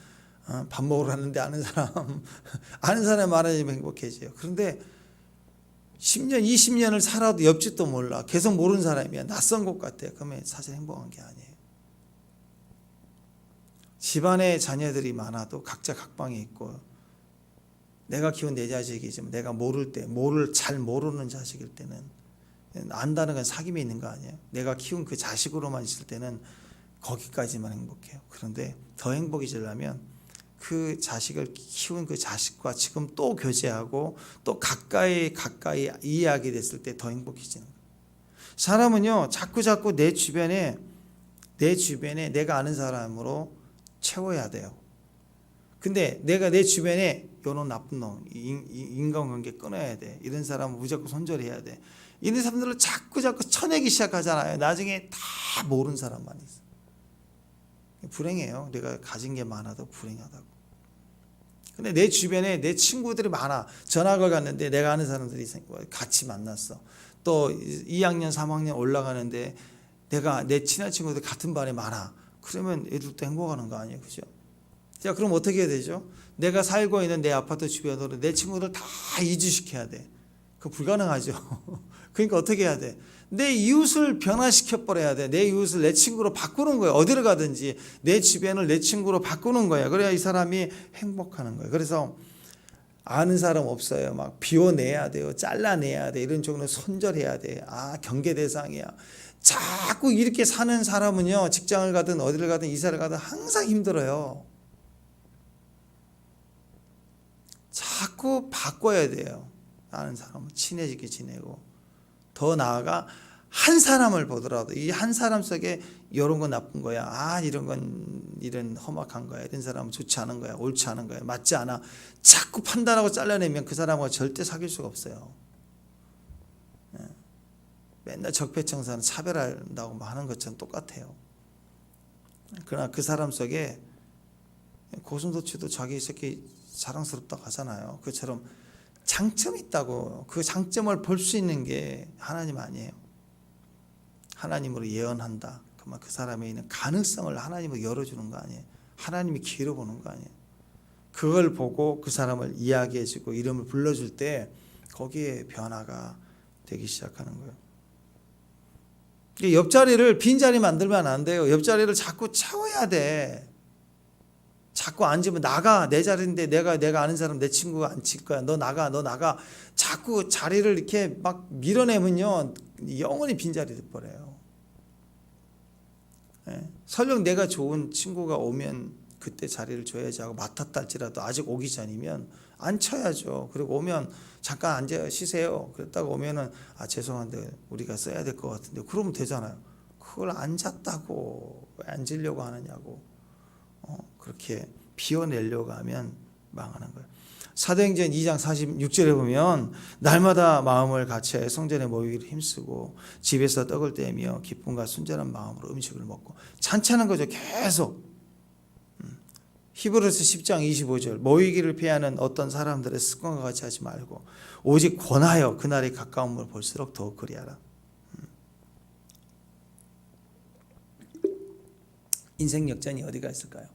밥 먹으러 갔는데 아는 사람, 아는 사람 많아지면 행복해져요. 그런데 10년, 20년을 살아도 옆집도 몰라. 계속 모르는 사람이야. 낯선 곳 같아요. 그러면 사실 행복한 게 아니에요. 집안에 자녀들이 많아도 각자 각방에 있고 내가 키운 내 자식이지만 내가 모를 때, 잘 모르는 자식일 때는 안다는 건 사귐에 있는 거 아니에요. 내가 키운 그 자식으로만 있을 때는 거기까지만 행복해요. 그런데 더 행복해지려면 그 자식을 키운 그 자식과 지금 또 교제하고 또 가까이 이해하게 됐을 때 더 행복해지는 거예요. 사람은요 자꾸 내 주변에 내가 아는 사람으로 채워야 돼요. 근데 내가 내 주변에 요런 나쁜 놈, 인간관계 끊어야 돼. 이런 사람은 무조건 손절해야 돼. 이런 사람들을 자꾸 쳐내기 시작하잖아요. 나중에 다 모르는 사람만 있어. 불행해요. 내가 가진 게 많아도 불행하다고. 근데 내 주변에 내 친구들이 많아. 전학을 갔는데 내가 아는 사람들이 같이 만났어. 또 2학년, 3학년 올라가는데 내 친한 친구들 같은 반에 많아. 그러면 애들도 행복하는 거 아니에요. 그죠? 자, 그럼 어떻게 해야 되죠? 내가 살고 있는 내 아파트 주변으로 내 친구들 다 이주시켜야 돼. 그거 불가능하죠. 그러니까 어떻게 해야 돼? 내 이웃을 변화시켜 버려야 돼. 내 이웃을 내 친구로 바꾸는 거야. 어디를 가든지 내 주변을 내 친구로 바꾸는 거야. 그래야 이 사람이 행복하는 거야. 그래서 아는 사람 없어요. 막 비워내야 돼요. 잘라내야 돼. 이런 쪽으로 손절해야 돼. 아, 경계 대상이야. 자꾸 이렇게 사는 사람은요, 직장을 가든 어디를 가든 이사를 가든 항상 힘들어요. 자꾸 바꿔야 돼요. 아는 사람은 친해지게 지내고, 더 나아가 한 사람을 보더라도 이 한 사람 속에 이런 건 나쁜 거야, 아 이런 건 이런 험악한 거야, 이런 사람은 좋지 않은 거야, 옳지 않은 거야, 맞지 않아, 자꾸 판단하고 잘라내면 그 사람과 절대 사귈 수가 없어요. 맨날 적폐청산은 차별한다고 하는 것처럼 똑같아요. 그러나 그 사람 속에 고슴도치도 자기 새끼 자랑스럽다고 하잖아요. 그처럼 장점이 있다고, 그 장점을 볼 수 있는 게 하나님 아니에요. 하나님으로 예언한다. 그러면 그 사람에 있는 가능성을 하나님으로 열어주는 거 아니에요. 하나님이 기회로 보는 거 아니에요. 그걸 보고 그 사람을 이야기해주고 이름을 불러줄 때 거기에 변화가 되기 시작하는 거예요. 옆자리를 빈자리 만들면 안 돼요. 옆자리를 자꾸 채워야 돼. 자꾸 앉으면 나가, 내 자리인데 내가 아는 사람 내 친구가 앉힐 거야. 너 나가. 자꾸 자리를 이렇게 막 밀어내면요, 영원히 빈자리 돼버려요. 설령 내가 좋은 친구가 오면 그때 자리를 줘야지 하고 맡았다 할지라도 아직 오기 전이면 앉혀야죠. 그리고 오면 잠깐 앉아 쉬세요. 그랬다가 오면은 아 죄송한데 우리가 써야 될 것 같은데, 그러면 되잖아요. 그걸 앉았다고 왜 앉으려고 하느냐고. 그렇게 비워내려고 하면 망하는 거예요. 사도행전 2장 46절에 보면 날마다 마음을 같이 성전에 모이기를 힘쓰고 집에서 떡을 떼며 기쁨과 순전한 마음으로 음식을 먹고 찬찬한 거죠. 계속. 히브리서 10장 25절 모이기를 피하는 어떤 사람들의 습관과 같이 하지 말고 오직 권하여 그날이 가까움을 볼수록 더욱 그리하라. 인생 역전이 어디가 있을까요?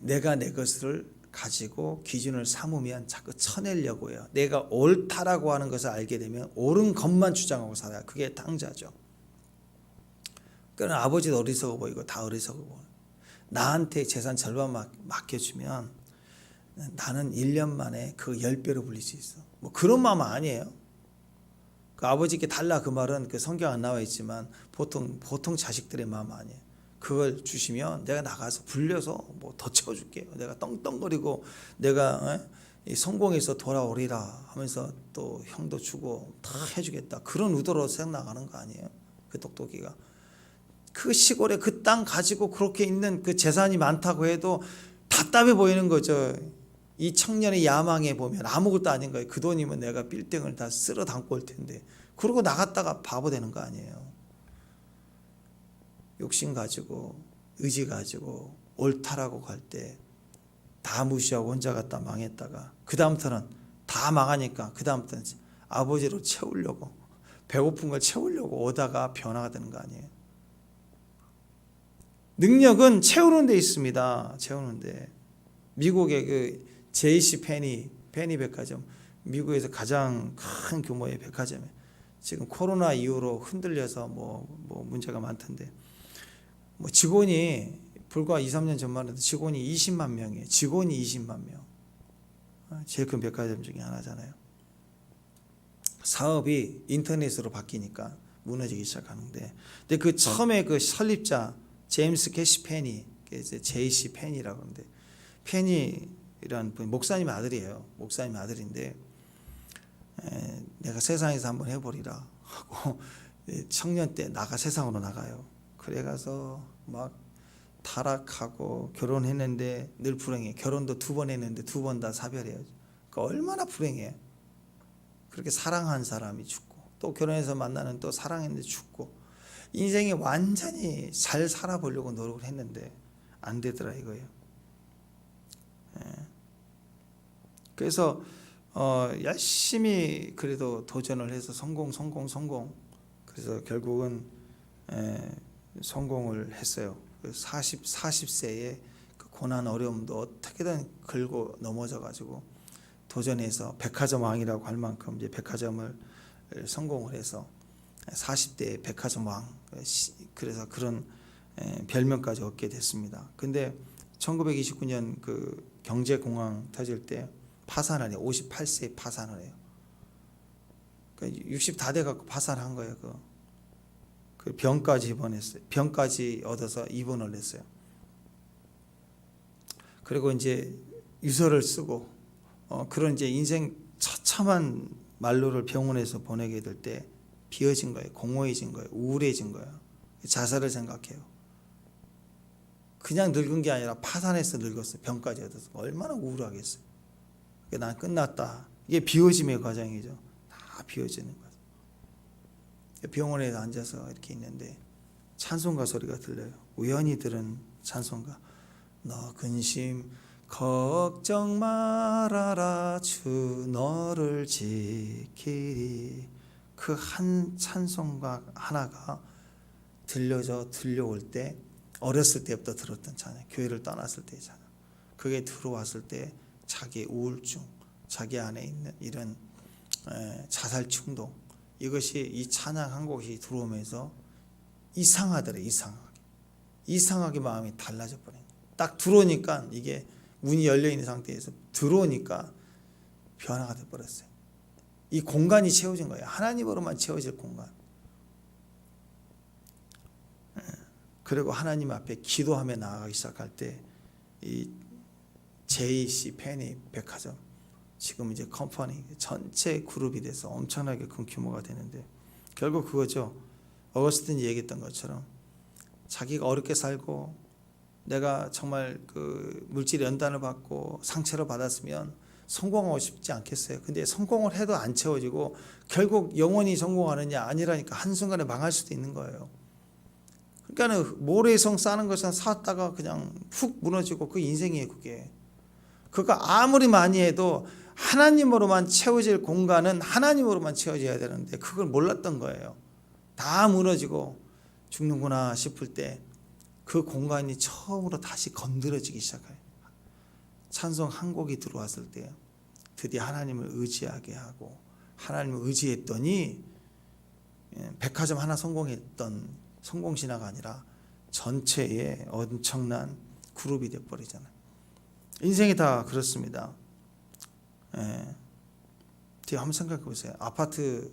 내가 내 것을 가지고 기준을 삼으면 자꾸 쳐내려고 해요. 내가 옳다라고 하는 것을 알게 되면 옳은 것만 주장하고 살아요. 그게 당자죠. 그러나 아버지도 어리석어 보이고 다 어리석어 보여요. 나한테 재산 절반 맡겨주면 나는 1년 만에 그 10배로 불릴 수 있어. 뭐 그런 마음 아니에요. 그 아버지께 달라 그 말은 그 성경 안 나와 있지만 보통 자식들의 마음 아니에요. 그걸 주시면 내가 나가서 불려서 뭐 더 채워줄게요. 내가 떵떵거리고 내가 성공해서 돌아오리라 하면서 또 형도 주고 다 해주겠다. 그런 의도로 생각나가는 거 아니에요. 그 똑똑이가. 그 시골에 그 땅 가지고 그렇게 있는 그 재산이 많다고 해도 답답해 보이는 거죠. 이 청년의 야망에 보면 아무것도 아닌 거예요. 그 돈이면 내가 빌딩을 다 쓸어 담고 올 텐데. 그러고 나갔다가 바보 되는 거 아니에요. 욕심 가지고 의지 가지고 옳다라고 갈 때 다 무시하고 혼자 갔다 망했다가 그 다음부터는 다 망하니까 그 다음부터는 아버지로 채우려고 배고픈 걸 채우려고 오다가 변화가 되는 거 아니에요. 능력은 채우는 데 있습니다. 채우는데 미국의 그 JC 페니 백화점, 미국에서 가장 큰 규모의 백화점에 지금 코로나 이후로 흔들려서 뭐 문제가 많던데, 뭐 직원이 불과 2, 3년 전만 해도 직원이 20만 명이에요. 직원이 20만 명. 제일 큰 백화점 중에 하나잖아요. 사업이 인터넷으로 바뀌니까 무너지기 시작하는데, 근데 그 처음에 그 설립자 제임스 캐시 페니, JC 페니라고 하는데, 페니라는 분 목사님 아들이에요. 목사님 아들인데 내가 세상에서 한번 해보리라 하고 청년 때 세상으로 나가요. 그래 가서 막 타락하고 결혼했는데 늘 불행해. 결혼도 2번 했는데 2번 다 사별해요. 그러니까 얼마나 불행해. 그렇게 사랑한 사람이 죽고 또 결혼해서 만나는 또 사랑했는데 죽고 인생이 완전히 잘 살아보려고 노력을 했는데 안 되더라 이거예요. 그래서 열심히 그래도 도전을 해서 성공. 그래서 결국은 성공을 했어요. 40세에 그 고난 어려움도 어떻게든 걸고 넘어져 가지고 도전해서 백화점 왕이라고 할 만큼 이제 백화점을 성공을 해서 40대 백화점 왕, 그래서 그런 별명까지 얻게 됐습니다. 근데 1929년 그 경제공황 터질 때 파산을 해요. 58세에 파산을 해요. 그러니까 60 다 돼갖고 파산한 거예요. 그 병까지 입원했어요. 병까지 얻어서 입원을 했어요. 그리고 이제 유서를 쓰고 그런 이제 인생 처참한 말로를 병원에서 보내게 될 때 비어진 거예요. 공허해진 거예요. 우울해진 거예요. 자살을 생각해요. 그냥 늙은 게 아니라 파산해서 늙었어요. 병까지 얻어서. 얼마나 우울하겠어요. 난 끝났다. 이게 비워짐의 과정이죠. 다 비워지는 거죠. 병원에 앉아서 이렇게 있는데 찬송가 소리가 들려요. 우연히 들은 찬송가. 너 근심 걱정 말아라 주 너를 지키리. 그 한 찬송가 하나가 들려올 때 어렸을 때부터 들었던 찬양, 교회를 떠났을 때의 찬양, 그게 들어왔을 때 자기 우울증, 자기 안에 있는 이런 자살 충동, 이것이 이 찬양 한 곡이 들어오면서 이상하더래. 이상하게 마음이 달라져 버린 거예요. 딱 들어오니까, 이게 문이 열려 있는 상태에서 들어오니까 변화가 돼 버렸어요. 이 공간이 채워진 거예요. 하나님으로만 채워질 공간. 그리고 하나님 앞에 기도하며 나아가기 시작할 때 이 JC 페니 백화점, 지금 이제 컴퍼니 전체 그룹이 돼서 엄청나게 큰 규모가 되는데, 결국 그거죠. 어거스틴이 얘기했던 것처럼 자기가 어렵게 살고 내가 정말 그 물질 연단을 받고 상처를 받았으면 성공하고 싶지 않겠어요. 근데 성공을 해도 안 채워지고 결국 영원히 성공하느냐, 아니라니까 한순간에 망할 수도 있는 거예요. 그러니까는 모래성 쌓는 것은 쌓았다가 그냥 훅 무너지고 그 인생이에요. 그거 아무리 많이 해도 하나님으로만 채워질 공간은 하나님으로만 채워져야 되는데 그걸 몰랐던 거예요. 다 무너지고 죽는구나 싶을 때 그 공간이 처음으로 다시 건드려지기 시작해요. 찬송 한 곡이 들어왔을 때 드디어 하나님을 의지하게 하고, 하나님을 의지했더니 백화점 하나 성공했던 성공신화가 아니라 전체의 엄청난 그룹이 돼버리잖아요. 인생이 다 그렇습니다. 한번 생각해 보세요. 아파트에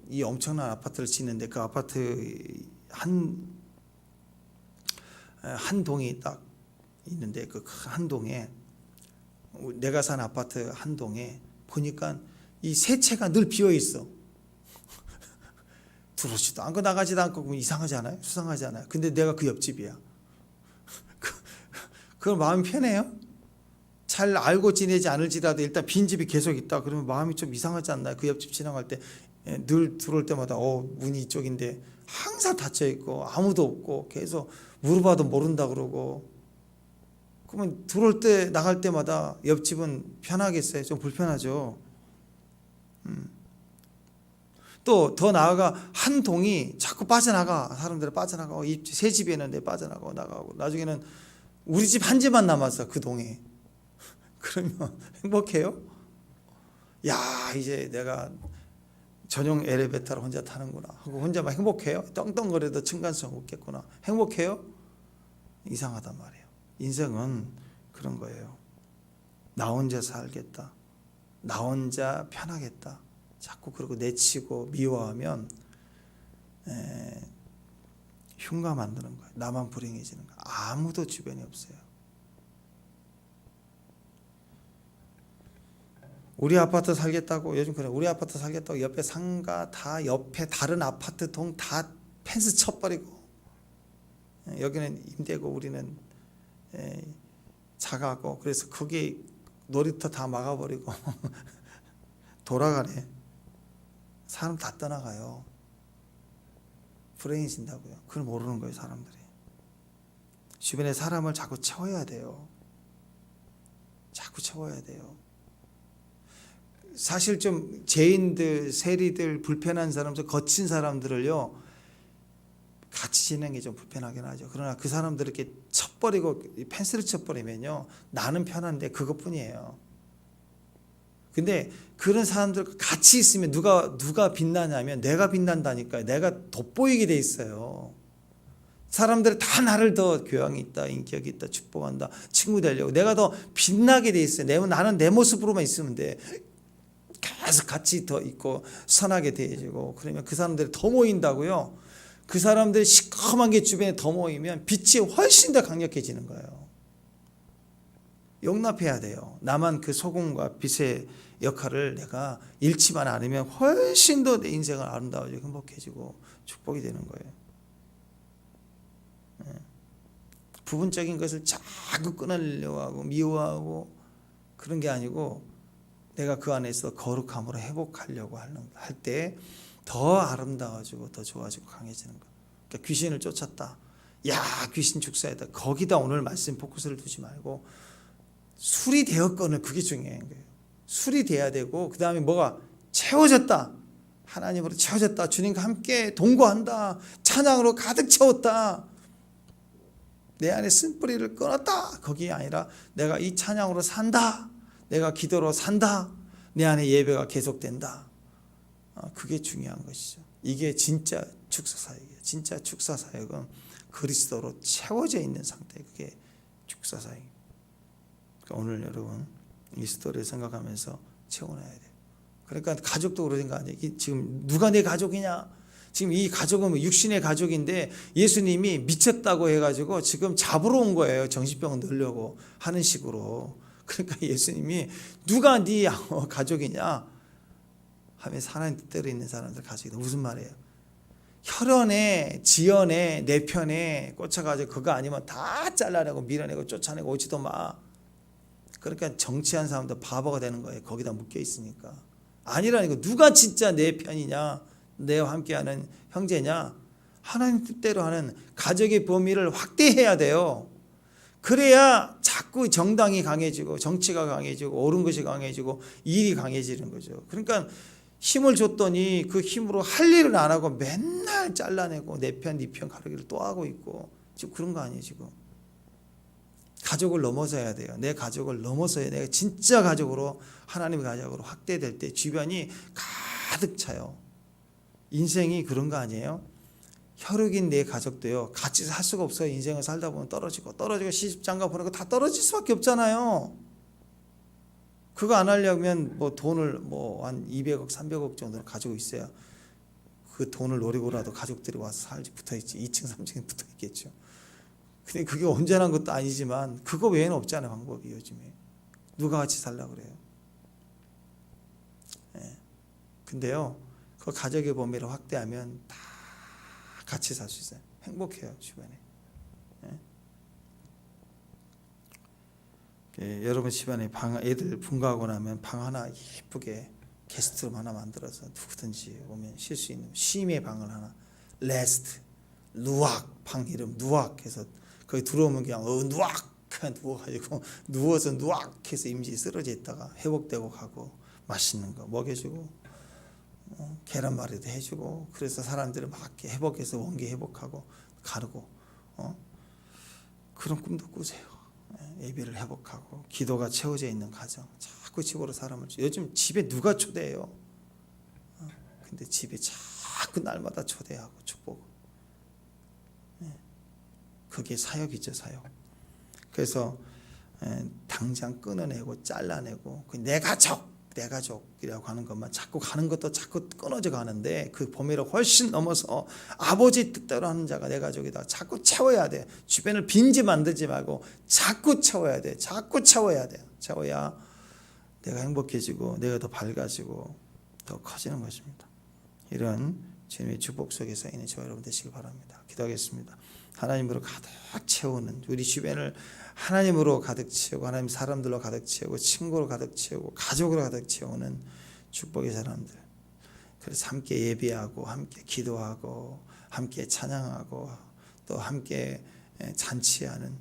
이 엄청난 아파트를 짓는데 그 아파트 한 동이 딱 있는데 그 한 동에, 내가 산 아파트 한 동에 보니까 이 세 채가 늘 비어 있어. 들어오지도 않고 나가지도 않고. 이상하지 않아요? 수상하지 않아요? 근데 내가 그 옆집이야. 그럼 마음이 편해요? 잘 알고 지내지 않을지라도 일단 빈집이 계속 있다 그러면 마음이 좀 이상하지 않나요? 그 옆집 지나갈 때 늘 들어올 때마다 문이 이쪽인데 항상 닫혀 있고 아무도 없고 계속 물어봐도 모른다 그러고, 그러면 들어올 때 나갈 때마다 옆집은 편하겠어요? 좀 불편하죠. 또 더 나아가 한 동이 자꾸 빠져나가. 사람들이 빠져나가고, 이 새 집이 있는데 빠져나가고 나가고, 나중에는 우리 집 한 집만 남았어 그 동에. 그러면 행복해요? 야, 이제 내가 전용 엘리베이터를 혼자 타는구나 하고 혼자만 행복해요? 떵떵거려도 층간소음 없겠구나. 행복해요? 이상하단 말이에요. 인생은 그런 거예요. 나 혼자 살겠다, 나 혼자 편하겠다, 자꾸 그러고 내치고 미워하면 흉가 만드는 거예요. 나만 불행해지는 거예요. 아무도 주변에 없어요. 우리 아파트 살겠다고, 요즘 그래, 우리 아파트 살겠다고 옆에 상가 다 옆에 다른 아파트 동 다 펜스 쳐버리고, 여기는 임대고 우리는 작아고, 그래서 거기 놀이터 다 막아버리고 돌아가네. 사람 다 떠나가요. 불행해진다고요. 그걸 모르는 거예요, 사람들이. 주변에 사람을 자꾸 채워야 돼요. 자꾸 채워야 돼요. 사실 좀 죄인들, 세리들, 불편한 사람들, 거친 사람들을요 같이 지내는 게 좀 불편하긴 하죠. 그러나 그 사람들을 이렇게 쳐버리고 펜스를 쳐버리면요, 나는 편한데 그것뿐이에요. 근데 그런 사람들 같이 있으면 누가 빛나냐면 내가 빛난다니까요. 내가 돋보이게 돼 있어요. 사람들이 다 나를 더 교양이 있다, 인격이 있다, 축복한다, 친구 되려고 내가 더 빛나게 돼 있어요. 나는 내 모습으로만 있으면 돼. 계속 같이 더 있고 선하게 대해지고 그러면 그 사람들이 더 모인다고요. 그 사람들이 시커먼 게 주변에 더 모이면 빛이 훨씬 더 강력해지는 거예요. 용납해야 돼요. 나만 그 소금과 빛의 역할을 내가 잃지만 않으면 훨씬 더 내 인생을 아름다워지고 행복해지고 축복이 되는 거예요. 부분적인 것을 자꾸 끊으려고 하고 미워하고 그런 게 아니고 내가 그 안에서 거룩함으로 회복하려고 할 때 더 아름다워지고 더 좋아지고 강해지는 거예요. 그러니까 귀신을 쫓았다. 야, 귀신 축사했다. 거기다 오늘 말씀 포커스를 두지 말고 술이 되었거늘, 그게 중요한 거예요. 술이 돼야 되고 그 다음에 뭐가 채워졌다. 하나님으로 채워졌다. 주님과 함께 동거한다. 찬양으로 가득 채웠다. 내 안에 쓴뿌리를 끊었다. 거기 아니라 내가 이 찬양으로 산다. 내가 기도로 산다. 내 안에 예배가 계속된다. 그게 중요한 것이죠. 이게 진짜 축사사역이에요. 진짜 축사사역은 그리스도로 채워져 있는 상태. 그게 축사사역이에요. 그러니까 오늘 여러분 이 스토리를 생각하면서 채워놔야 돼요. 그러니까 가족도 그러는 거 아니에요. 지금 누가 내 가족이냐? 지금 이 가족은 육신의 가족인데 예수님이 미쳤다고 해가지고 지금 잡으러 온 거예요. 정신병 넣으려고 하는 식으로. 그러니까 예수님이 누가 네 가족이냐 하면 하나님 뜻대로 있는 사람들 가족이다. 무슨 말이에요? 혈연에 지연에 내 편에 꽂혀가지고 그거 아니면 다 잘라내고 밀어내고 쫓아내고 오지도 마. 그러니까 정치한 사람도 바보가 되는 거예요. 거기다 묶여 있으니까. 아니라니까. 누가 진짜 내 편이냐, 내와 함께하는 형제냐. 하나님 뜻대로 하는 가족의 범위를 확대해야 돼요. 그래야 자꾸 정당이 강해지고 정치가 강해지고 옳은 것이 강해지고 일이 강해지는 거죠. 그러니까 힘을 줬더니 그 힘으로 할 일은 안 하고 맨날 잘라내고 내 편, 네 편 가르기를 또 하고 있고 지금 그런 거 아니에요. 지금 가족을 넘어서야 돼요. 내 가족을 넘어서야 내가 진짜 가족으로 하나님의 가족으로 확대될 때 주변이 가득 차요. 인생이 그런 거 아니에요? 혈육인 내 가족도요 같이 살 수가 없어요. 인생을 살다 보면 떨어지고 시집장가 보내고 다 떨어질 수밖에 없잖아요. 그거 안 하려면 뭐 돈을 뭐 한 200억 300억 정도를 가지고 있어야 그 돈을 노리고라도 가족들이 와서 살지 붙어있지. 2층 3층에 붙어있겠죠. 근데 그게 언제나 한 것도 아니지만 그거 외에는 없잖아요. 방법이 요즘에. 누가 같이 살려고 그래요. 네. 근데요 그 가족의 범위를 확대하면 다 같이 살 수 있어요. 행복해요. 주변에. 여러분 집안에 애들 분가하고 나면 방 하나 예쁘게 게스트룸 하나 만들어서 누구든지 오면 쉴 수 있는 쉼의 방을 하나, 레스트, 누악, 방 이름 누악 해서 거기 들어오면 그냥 누악 누워가지고 누워서 누악 해서 임시 쓰러져 있다가 회복되고 가고 맛있는 거 먹여주고 계란말이도 해주고 그래서 사람들을 막 회복해서 원기 회복하고 가르고 그런 꿈도 꾸세요. 예배를 회복하고 기도가 채워져 있는 가정. 자꾸 집으로 사람을 요즘 집에 누가 초대해요? 근데 집에 자꾸 날마다 초대하고 축복. 그게 사역이죠. 사역. 그래서 당장 끊어내고 잘라내고 내 가족이라고 하는 것만 자꾸 가는 것도 자꾸 끊어져 가는데 그 범위를 훨씬 넘어서 아버지 뜻대로 하는 자가 내 가족이다. 자꾸 채워야 돼. 주변을 빈지 만들지 말고 자꾸 채워야 돼. 자꾸 채워야 돼. 채워야 내가 행복해지고 내가 더 밝아지고 더 커지는 것입니다. 이런 주님의 축복 속에서 있는 저와 여러분 되시길 바랍니다. 기도하겠습니다. 하나님으로 가득 채우는 우리 주변을 하나님으로 가득 채우고 하나님 사람들로 가득 채우고 친구로 가득 채우고 가족으로 가득 채우는 축복의 사람들. 그래서 함께 예배하고 함께 기도하고 함께 찬양하고 또 함께 잔치하는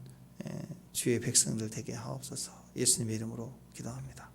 주의 백성들 되게 하옵소서. 예수님의 이름으로 기도합니다.